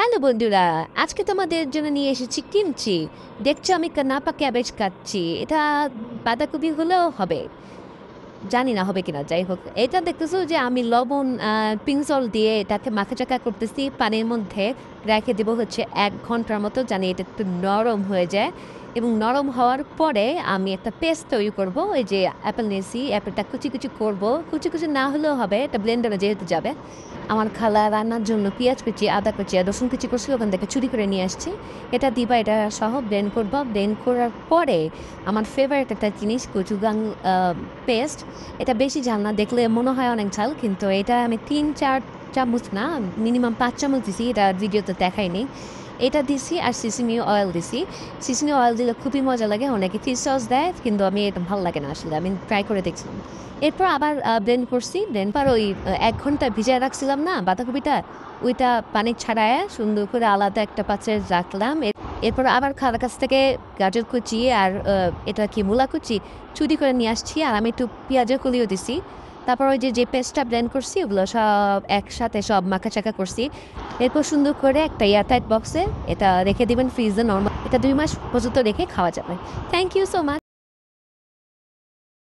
Hello বন্ধুরা, আজকে তোমাদের জন্য নিয়ে এসেছি কিমচি। দেখছো আমি কানাপা ক্যাবেজ কাটছি। এটা বাঁধাকপি হলেও হবে, জানি না হবে কিনা। যাই হোক, এটা দেখতেছো যে আমি লবণ পিনসল দিয়ে এটাকে মাখাচাকা করতেছি। পানির মধ্যে রেখে দেবো হচ্ছে 1 ঘন্টার মতো, জানি এটা একটু নরম হয়ে যায়। এবং নরম হওয়ার পরে আমি একটা পেস্ট তৈরি করব। এই যে অ্যাপেল নিয়েছি, অ্যাপেলটা কুচি কুচি করবো, কুচি কুচি না হলেও হবে, এটা ব্লেন্ডারে যেহেতু যাবে। আমার খালা রান্নার জন্য পেঁয়াজ কুচি, আদা কুচি আর রসুন কুচি করছিল, ওখান থেকে চুরি করে নিয়ে আসছি। এটা দিবা, এটা সহ ব্লেন্ড করবা। ব্লেন্ড করার পরে আমার ফেভারিট একটা জিনিস কচুগাং পেস্ট। এটা বেশি ঝাল না, দেখলে মনে হয় অনেক ঝাল, কিন্তু এটা আমি 3-4 চামচ না, মিনিমাম 5 চামচ দিছি। এটা ভিডিওতে দেখাইনি। এটা দিছি আর সিসিমি অয়েল দিছি। সিসিমি অয়েল দিলে খুবই মজা লাগে। অনেকে ফিশ সস দেয়, কিন্তু আমি এটা ভালো লাগে না আসলে। আমি ট্রাই করে দেখছিলাম। এরপর আবার ব্লেন্ড করছি। ব্লেন্ড পর ওই 1 ঘন্টা ভিজিয়ে রাখছিলাম না বাঁধাকপিটা, ওইটা পানি ছাড়ায় সুন্দর করে আলাদা একটা পাত্রে রাখলাম। এরপর আবার খালার কাছ থেকে গাজর কুচি আর এটা কি মূলা কুচি চুরি করে নিয়ে আসছি। আর আমি একটু পেঁয়াজের কলিও দিছি। তারপর ওই যে যে পেস্টটা ব্লেন্ড করছি ওগুলো সব একসাথে সব মাখাচাকা করছি। এরপর সুন্দর করে একটা এয়ারটাইট বক্সে এটা রেখে দিবেন ফ্রিজে। নর্মাল এটা 2 মাস পর্যন্ত রেখে খাওয়া যাবে। Thank you so much.